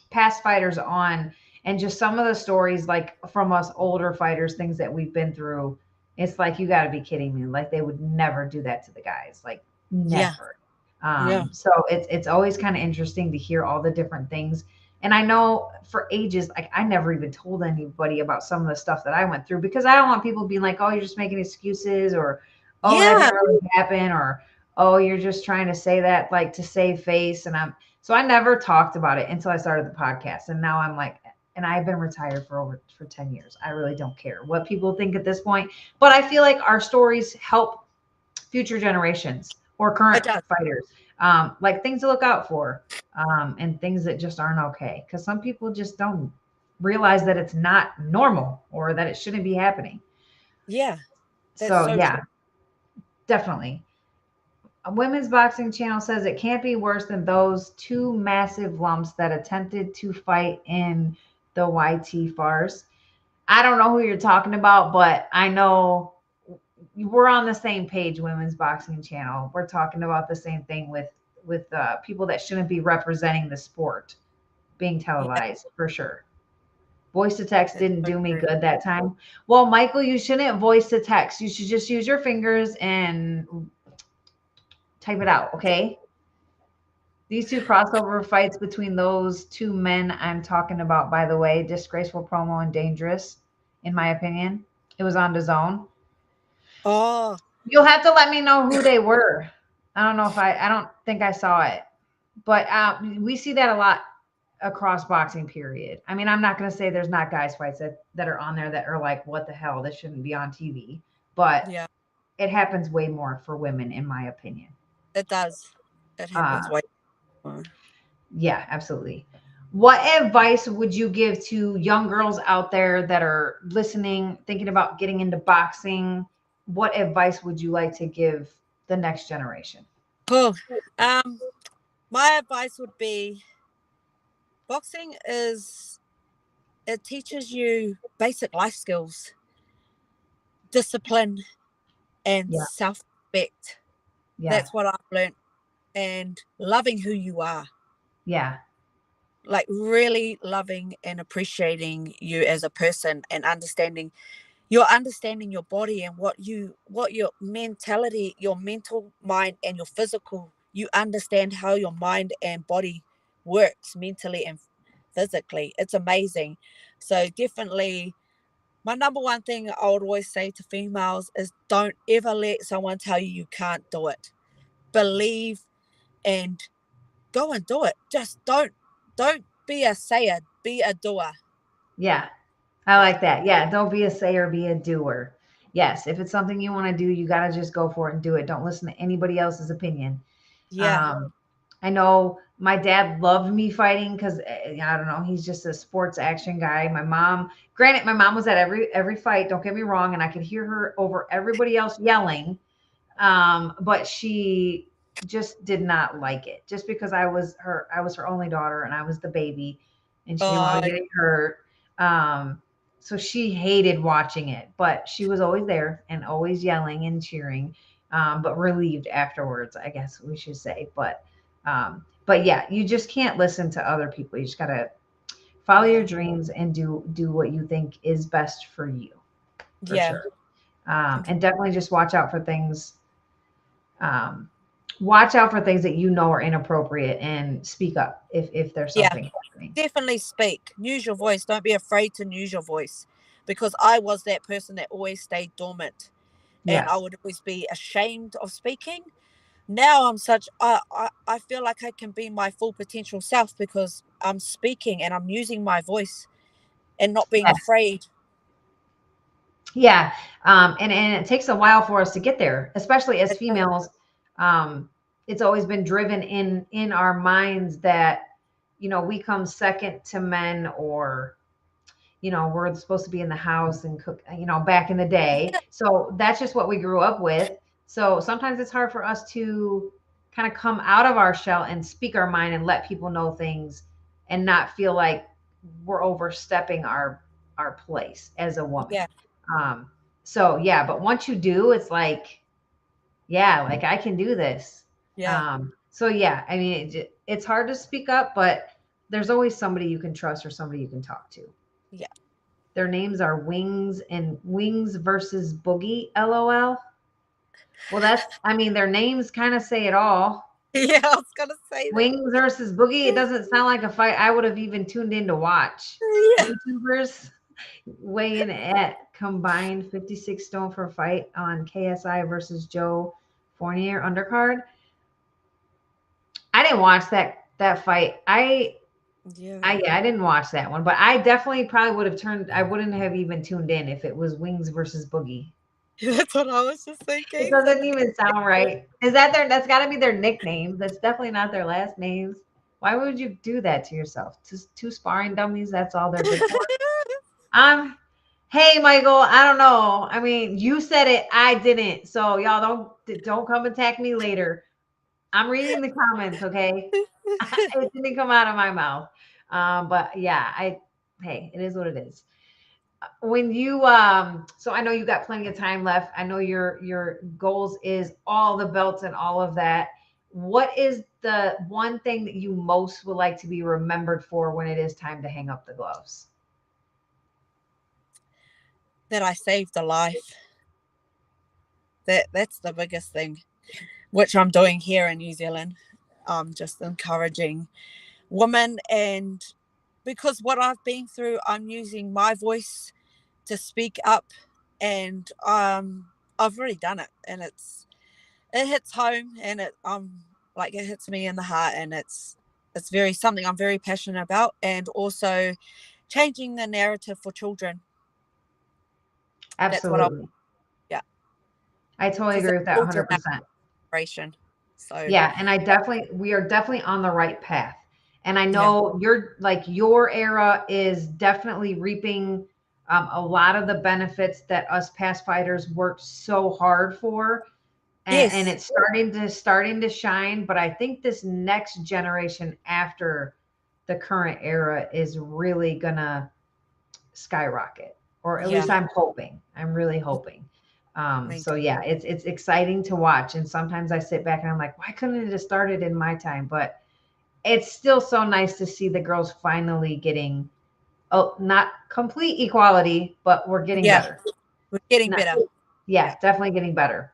B: past fighters on, and just some of the stories like from us older fighters, things that we've been through. It's like, you got to be kidding me. Like, they would never do that to the guys. Like,
C: Yeah.
B: never.
C: Yeah.
B: So it's always kind of interesting to hear all the different things. And I know for ages, like, I never even told anybody about some of the stuff that I went through, because I don't want people being like, oh, you're just making excuses, or, oh, that
C: Yeah.
B: didn't really happen, or, oh, you're just trying to say that like to save face. So I never talked about it until I started the podcast. And now I'm like, and I've been retired for 10 years. I really don't care what people think at this point, but I feel like our stories help future generations or
C: It
B: current
C: does.
B: fighters, like things to look out for, and things that just aren't okay. Because some people just don't realize that it's not normal or that it shouldn't be happening.
C: Yeah. That's
B: So
C: so
B: yeah,
C: true.
B: definitely. A women's boxing channel says it can't be worse than those two massive lumps that attempted to fight in the YT farce. I don't know who you're talking about, but I know we're on the same page. Women's boxing channel. We're talking about the same thing with people that shouldn't be representing the sport being
C: Yeah.
B: televised, for sure. Voice to text
C: That's
B: didn't
C: so
B: do me
C: true.
B: good that time. Well, Michael, you shouldn't voice to text. You should just use your fingers and type it out. Okay. These two crossover fights between those two men I'm talking about, by the way, disgraceful promo and dangerous, in my opinion. It was on the zone.
C: Oh,
B: You'll have to let me know who they were. I don't think I saw it, but we see that a lot across boxing. Period. I mean, I'm not going to say there's not guys fights that are on there that are like, what the hell? This shouldn't be on TV. But
C: yeah.
B: it happens way more for women, in my opinion.
C: It does. It
B: Uh,
C: happens way more.
B: Yeah, absolutely. What advice would you give to young girls out there that are listening, thinking about getting into boxing? What advice would you like to give the next generation?
C: Cool. Um, my advice would be boxing is it teaches you basic life skills, discipline, and
B: Yeah,
C: self-respect.
B: yeah,
C: That's what I've learned. And loving who you are.
B: yeah,
C: Like really loving and appreciating you as a person and understanding your body and what your mentality, your mental mind and your physical, you understand how your mind and body works mentally and physically. It's amazing. So definitely my number one thing I would always say to females is don't ever let someone tell you you can't do it. Believe and go and do it. Just don't be a sayer, be a doer.
B: yeah. I
C: Yeah.
B: like that. Yeah, don't be a sayer, be a doer. Yes, if it's something you want to do, you got to just go for it and do it. Don't listen to anybody else's opinion.
C: Yeah.
B: Um, I know my dad loved me fighting because I don't know, he's just a sports action guy. My mom, granted, my mom was at every fight. Don't get me wrong, and I could hear her over everybody else yelling, but she just did not like it. Just because I was her only daughter, and I was the baby, and she didn't want
C: Uh
B: me getting hurt. So she hated watching it, but she was always there and always yelling and cheering, but relieved afterwards, I guess we should say. But yeah, you just can't listen to other people. You just gotta follow your
C: yeah.
B: dreams and do what you think is best for you, for
C: Yeah.
B: sure. And definitely just um, watch out for things that you know are inappropriate, and speak up if there's
C: Yeah.
B: something happening.
C: Definitely speak. Use your voice. Don't be afraid to use your voice. Because I was that person that always stayed dormant and I
B: Yes.
C: would always be ashamed of speaking. Now I'm such I feel like I can be my full potential self because I'm speaking and I'm using my voice and not being
B: Yes.
C: afraid.
B: Yeah. And it takes a while for us to get there, especially as
C: It does.
B: females. Um, it's always been driven in our minds that, we come second to men, or we're supposed to be in the house and cook, back in the day.
C: Yeah.
B: So that's just what we grew up with. So sometimes it's hard for us to kind of come out of our shell and speak our mind and let people know things, and not feel like we're overstepping our place as a woman.
C: Yeah.
B: Um, so yeah, but once you do, it's like, yeah, like I can do this.
C: Yeah.
B: So yeah, I mean, it's hard to speak up, but there's always somebody you can trust or somebody you can talk to.
C: Yeah.
B: Their names are Wings and Wings versus Boogie, LOL. Well, I mean, their names kind of say it all.
C: Yeah, I was gonna say that.
B: Wings versus Boogie. It doesn't sound like a fight I would have even tuned in to watch.
C: Yeah.
B: YouTubers weigh in at combined 56 stone for fight on KSI versus Joe Fournier undercard. I didn't watch that fight.
C: Yeah.
B: I didn't watch that one, but I definitely probably would have turned. I wouldn't have even tuned in if it was Wings versus Boogie.
C: That's what I was just
B: It
C: thinking.
B: doesn't even sound right. Is that that's got to be their nicknames. That's definitely not their last names. Why would you do that to yourself? Just two sparring dummies. That's all they're good for. Hey Michael, I don't know. I mean, you said it, I didn't. So y'all don't come attack me later. I'm reading the comments, okay? It didn't come out of my mouth. But yeah, hey, it is what it is. When you so I know you got plenty of time left. I know your goals is all the belts and all of that. What is the one thing that you most would like to be remembered for when it is time to hang up the gloves?
C: That I saved a life. That's the biggest thing, which I'm doing here in New Zealand. I'm just encouraging women, and because what I've been through, I'm using my voice to speak up, and I've already done it, and it hits home, and it hits me in the heart, and it's very something I'm very passionate about, and also changing the narrative for children.
B: Absolutely.
C: Yeah.
B: I totally agree with that 100%.
C: So
B: yeah, and we are definitely on the right path. And I know your era is definitely reaping a lot of the benefits that us past fighters worked so hard for. And it's starting to shine. But I think this next generation after the current era is really gonna skyrocket, or at least I'm hoping. I'm really hoping. So yeah, it's exciting to watch. And sometimes I sit back and I'm like, why couldn't it have started in my time? But it's still so nice to see the girls finally getting, not complete equality, but we're getting better.
C: We're getting better.
B: Yeah, definitely getting better.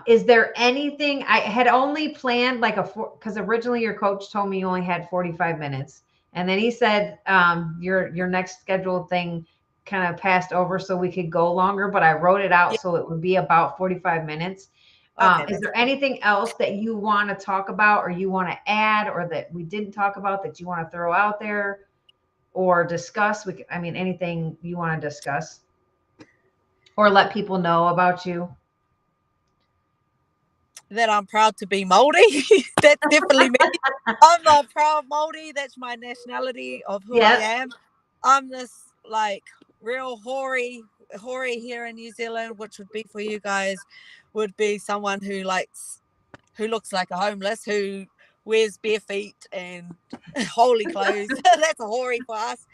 B: Is there anything I had only planned because originally your coach told me you only had 45 minutes. And then he said your next scheduled thing kind of passed over so we could go longer, but I wrote it out so it would be about 45 minutes. Is there anything else that you want to talk about or you want to add or that we didn't talk about that you want to throw out there or discuss? Anything you want to discuss or let people know about you?
C: That I'm proud to be Māori. That's definitely me. I'm a proud Māori. That's my nationality of who I am. I'm this real hoary here in New Zealand, which would be for you guys, would be someone who looks like a homeless, who wears bare feet and holy clothes. That's a hoary for us.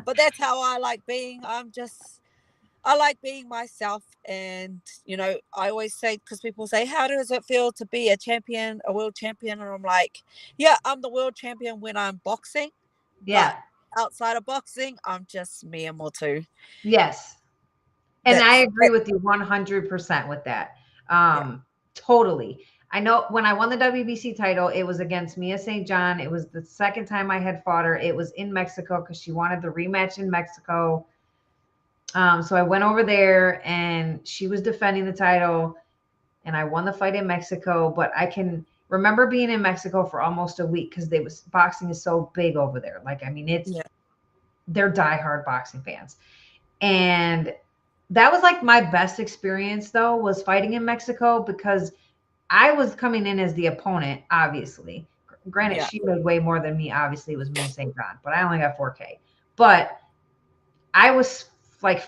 C: But that's how I like being. I like being myself, and I always say, because people say, how does it feel to be a world champion? And I'm like, yeah, I'm the world champion when I'm boxing.
B: Yeah.
C: But outside of boxing, I'm just Mea Motu.
B: Yes. And I agree with you 100% with that. Totally. I know when I won the WBC title, it was against Mia St. John. It was the second time I had fought her. It was in Mexico because she wanted the rematch in Mexico. So I went over there and she was defending the title and I won the fight in Mexico. But I can remember being in Mexico for almost a week because boxing is so big over there. They're diehard boxing fans. And that was my best experience though, was fighting in Mexico because I was coming in as the opponent, obviously. Granted, she made way more than me, obviously, it was Mia St. John, but I only got 4K. But I was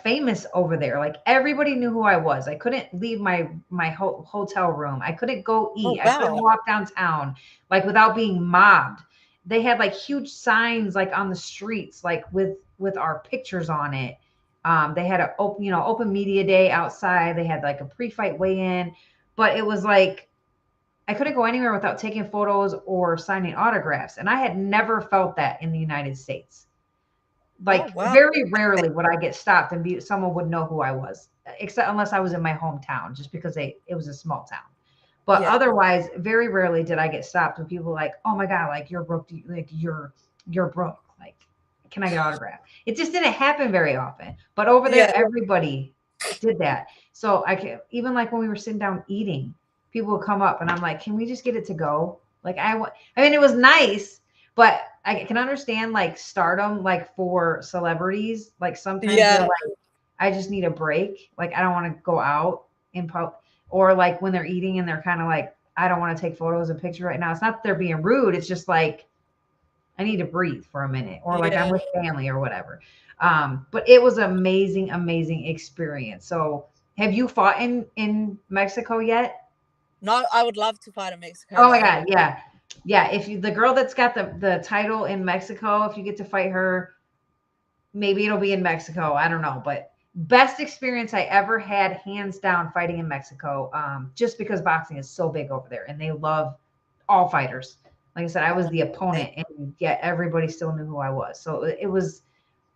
B: famous over there. Everybody knew who I was. I couldn't leave my hotel room. I couldn't go eat. I couldn't walk downtown without being mobbed. They had huge signs on the streets with our pictures on it. They had an open media day outside. They had a pre-fight weigh-in, but it was I couldn't go anywhere without taking photos or signing autographs. And I had never felt that in the United States. Like
C: wow.
B: very rarely would I get stopped and someone would know who I was, except unless I was in my hometown, just because it was a small town. But
C: Yeah.
B: otherwise, very rarely did I get stopped when people were like, "Oh my God, like you're Brooke, like you're Brooke, like can I get an autograph?" It just didn't happen very often. But over there,
C: Yeah.
B: everybody did that. So I can even like when we were sitting down eating, people would come up and I'm like, "Can we just get it to go?" Like I mean, it was nice, but I can understand like stardom, like for celebrities, like sometimes they're
C: Yeah.
B: like, I just need a break. Like I don't want to go out in public, or like when they're eating and they're kind of like, I don't want to take photos and pictures right now. It's not that they're being rude. It's just like, I need to breathe for a minute, or like I'm
C: Yeah.
B: with family or whatever. But it was amazing, amazing experience. So have you fought in Mexico yet?
C: No, I would love to fight in Mexico
B: Oh my
C: though.
B: God. Yeah. Yeah. If you, the girl that's got the title in Mexico, if you get to fight her, maybe it'll be in Mexico. I don't know, but best experience I ever had, hands down, fighting in Mexico. Just because boxing is so big over there and they love all fighters. Like I said, I was the opponent, and yet everybody still knew who I was. So it was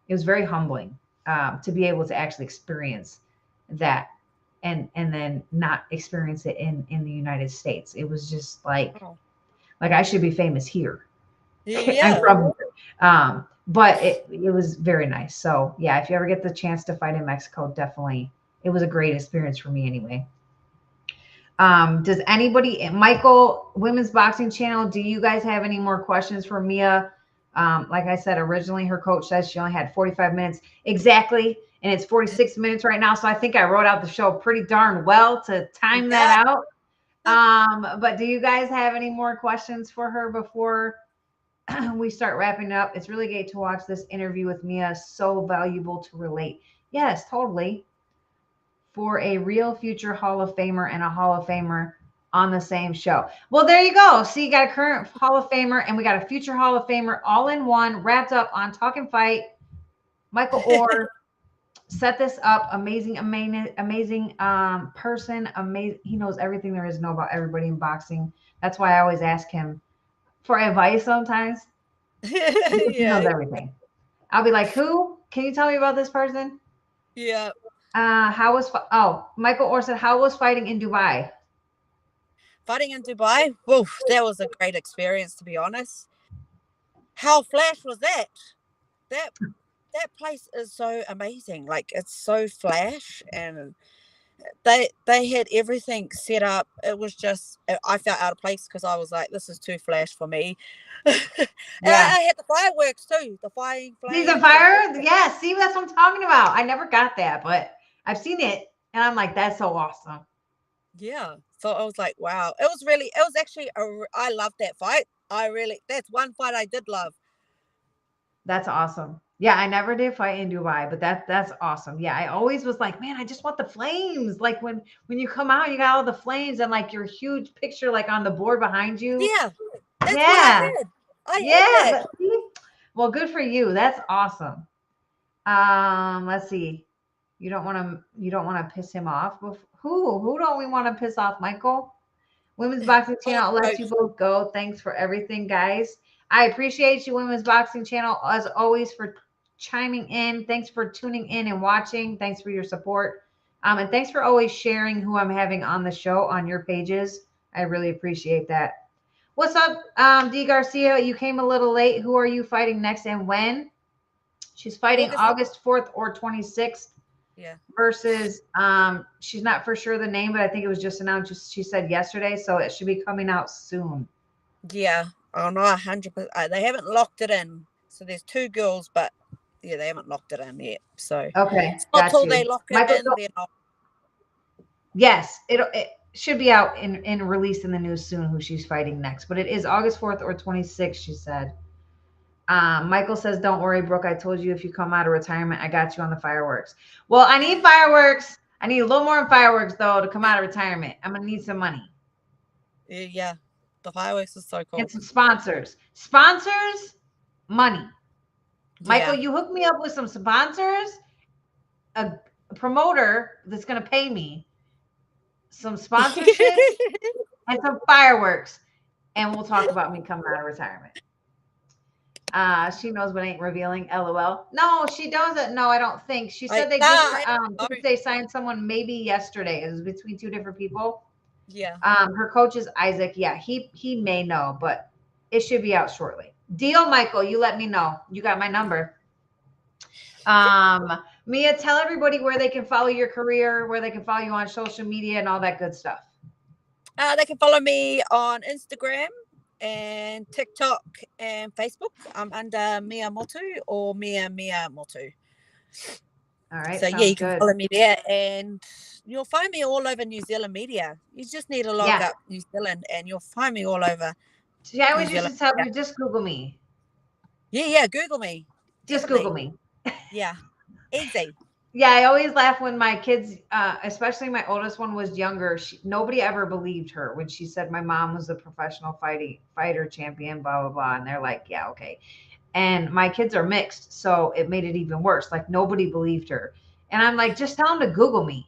B: very humbling to be able to actually experience that, and then not experience it in the United States. It was just
C: Oh.
B: like I should be famous here. I'm
C: Yeah.
B: from here. But it was very nice. So yeah, if you ever get the chance to fight in Mexico, definitely, it was a great experience for me anyway. Does anybody, Michael, Women's Boxing Channel, do you guys have any more questions for Mia? Like I said, originally her coach says she only had 45 minutes exactly, and it's 46 minutes right now. So I think I wrote out the show pretty darn well to time
C: Yeah.
B: that out. But do you guys have any more questions for her before we start wrapping up? It's really great to watch this interview with Mia. So valuable to relate. Yes, totally. For a real future Hall of Famer and a Hall of Famer on the same show. Well, there you go. See, you got a current Hall of Famer and we got a future Hall of Famer all in one, wrapped up on Talk and Fight. Michael Orr set this up. Amazing, amazing person. Amazing. He knows everything there is to know about everybody in boxing. That's why I always ask him for advice sometimes. He knows
C: Yeah.
B: everything. I'll be like, who? Can you tell me about this person?
C: Yeah.
B: How was Michael Orr said, how was fighting in Dubai?
C: Fighting in Dubai, whoa, that was a great experience, to be honest. How flash was that? That that place is so amazing. Like it's so flash, and they had everything set up. It was just I felt out of place because I was like, this is too flash for me. And
B: Yeah.
C: I had the fireworks too, the firing
B: Season
C: flames.
B: fire? Yeah, see, that's what I'm talking about. I never got that, but I've seen it and I'm like, that's so awesome.
C: Yeah. So I was like, wow. It was actually, I loved that fight. That's one fight I did love.
B: That's awesome. Yeah, I never did fight in Dubai, but that's awesome. Yeah, I always was like, man, I just want the flames. Like when you come out, you got all the flames and like your huge picture like on the board behind you.
C: Yeah. That's what I
B: Yeah.
C: had. I had
B: Yeah,
C: that.
B: but see, well, good for you. That's awesome. Let's see. You don't want to piss him off. Who don't we want to piss off, Michael? Women's Boxing
C: Oh,
B: Channel lets
C: coach.
B: you both go. Thanks for everything, guys. I appreciate you, Women's Boxing Channel, as always, for chiming in. Thanks for tuning in and watching. Thanks for your support. And thanks for always sharing who I'm having on the show on your pages. I really appreciate that. What's up, D. Garcia? You came a little late. Who are you fighting next and when? She's fighting
C: August.
B: August 4th or 26th
C: Yeah.
B: versus she's not for sure the name, but I think it was just announced. She said yesterday, so it should be coming out soon.
C: Yeah. Oh, no, 100%. They haven't locked it in. So there's two girls, but yeah, they haven't locked it in yet. So
B: Okay,
C: it's not
B: got
C: till
B: you.
C: they lock it
B: Michael,
C: in, then
B: yes, it should be out in released in the news soon who she's fighting next, but it is August 4th or 26th, she said. Michael says, don't worry, Brooke. I told you if you come out of retirement, I got you on the fireworks. Well, I need fireworks. I need a little more fireworks, though, to come out of retirement. I'm going to need some money.
C: Yeah. The fireworks is so cool.
B: And some sponsors. Sponsors, money. Michael,
C: Yeah.
B: you hook me up with some sponsors, a promoter that's going to pay me, some sponsorship, and some fireworks. And we'll talk about me coming out of retirement. She knows but ain't revealing. LOL. No, she doesn't. No, I don't think. She said they
C: I
B: didn't they signed someone maybe yesterday. It was between two different people.
C: yeah.
B: Her coach is Isaac. Yeah, he may know, but it should be out shortly. Deal, Michael. You let me know. You got my number. Mea, tell everybody where they can follow your career, where they can follow you on social media, and all that good stuff.
C: They can follow me on Instagram and TikTok and Facebook. I'm under Mea Motu or Mea Motu.
B: All right.
C: So yeah, you can follow me there, and you'll find me all over New Zealand media. You just need to log up New Zealand, and you'll find me all over.
B: See, I always used to tell you, just Google me.
C: Yeah, Google me.
B: Just Google me.
C: Yeah, easy.
B: Yeah, I always laugh when my kids, especially my oldest one, was younger. Nobody ever believed her when she said my mom was a professional fighter champion, blah, blah, blah. And they're like, yeah, okay. And my kids are mixed, so it made it even worse. Like, nobody believed her. And I'm like, just tell them to Google me.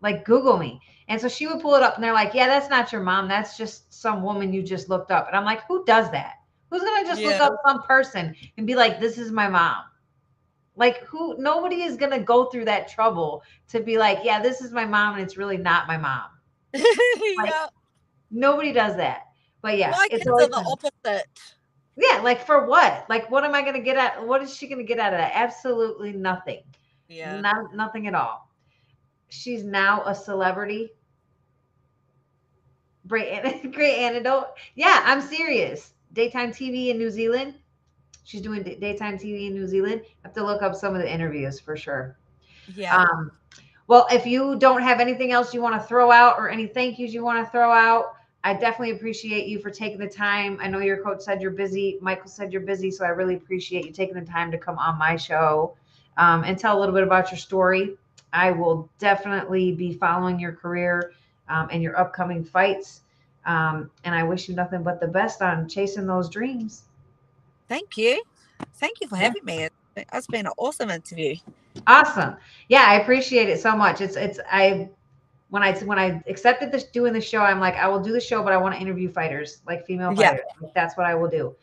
B: like Google me. And so she would pull it up, and they're like, yeah, that's not your mom. That's just some woman you just looked up. And I'm like, who does that? Who's going to just look up some person and be like, this is my mom? Like, nobody is going to go through that trouble to be like, yeah, this is my mom, and it's really not my mom. Like, nobody does that. But yeah,
C: my kids are the opposite.
B: Yeah, like, for what? Like, what am I going to get at? What is she going to get out of that? Absolutely nothing.
C: Yeah.
B: Nothing at all. She's now a celebrity. Great antidote. Yeah, I'm serious. Daytime TV in New Zealand. She's doing daytime TV in New Zealand. I have to look up some of the interviews for sure.
C: Yeah.
B: Well, if you don't have anything else you want to throw out or any thank yous you want to throw out, I definitely appreciate you for taking the time. I know your coach said you're busy. Michael said you're busy. So I really appreciate you taking the time to come on my show and tell a little bit about your story. I will definitely be following your career and your upcoming fights. And I wish you nothing but the best on chasing those dreams.
C: Thank you. Thank you for having me. It's been an awesome interview.
B: Awesome. Yeah, I appreciate it so much. When I accepted this doing the show, I'm like, I will do the show, but I want to interview fighters, like female fighters. Like, that's what I will do.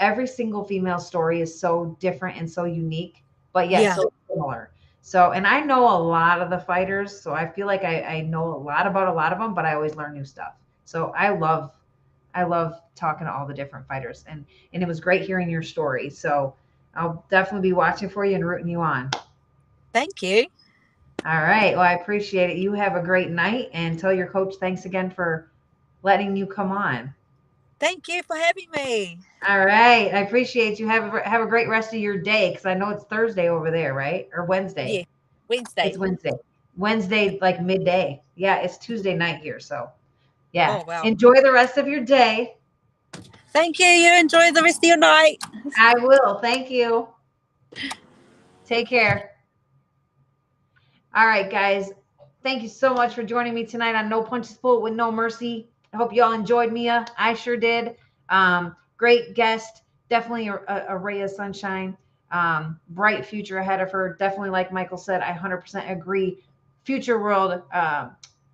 B: Every single female story is so different and so unique, but yet so similar. So, and I know a lot of the fighters, so I feel like I know a lot about a lot of them, but I always learn new stuff. So I love talking to all the different fighters, and it was great hearing your story. So I'll definitely be watching for you and rooting you on.
C: Thank you.
B: All right. Well, I appreciate it. You have a great night, and tell your coach thanks again for letting you come on.
C: Thank you for having me.
B: All right. I appreciate you. Have a great rest of your day, because I know it's Thursday over there, right? Or Wednesday.
C: Yeah, Wednesday.
B: It's Wednesday. Wednesday, like midday. Yeah, it's Tuesday night here. So yeah.
C: Oh, wow.
B: Enjoy the rest of your day.
C: Thank you. You enjoy the rest of your night.
B: I will. Thank you. Take care. All right, guys. Thank you so much for joining me tonight on No Punches Pulled with No Mercy. I hope you all enjoyed Mea. I sure did. Great guest. Definitely a ray of sunshine. Bright future ahead of her. Definitely, like Michael said, I 100% agree. Future world,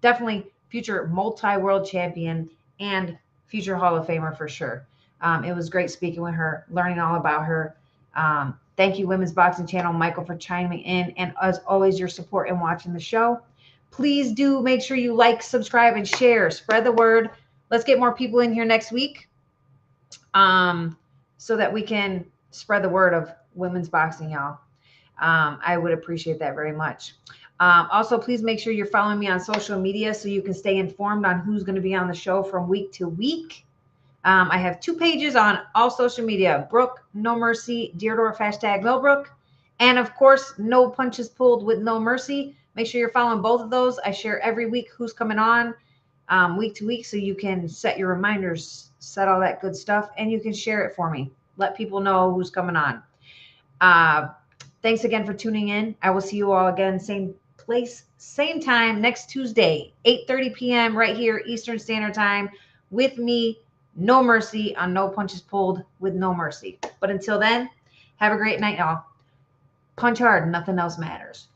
B: definitely future multi-world champion and future Hall of Famer for sure. It was great speaking with her, learning all about her. Thank you, Women's Boxing Channel, Michael, for chiming in. And as always, your support in watching the show. Please do make sure you like, subscribe, and share. Spread the word. Let's get more people in here next week so that we can spread the word of women's boxing, y'all. I would appreciate that very much. Also, please make sure you're following me on social media so you can stay informed on who's going to be on the show from week to week. I have 2 pages on all social media: Brooke, No Mercy, Deerdorf, #Millbrook, and of course, No Punches Pulled with No Mercy. Make sure you're following both of those. I share every week who's coming on week to week, so you can set your reminders, set all that good stuff, and you can share it for me. Let people know who's coming on. Thanks again for tuning in. I will see you all again, same place, same time, next Tuesday, 8:30 p.m. right here, Eastern Standard Time, with me, No Mercy, on No Punches Pulled with No Mercy. But until then, have a great night, y'all. Punch hard, nothing else matters.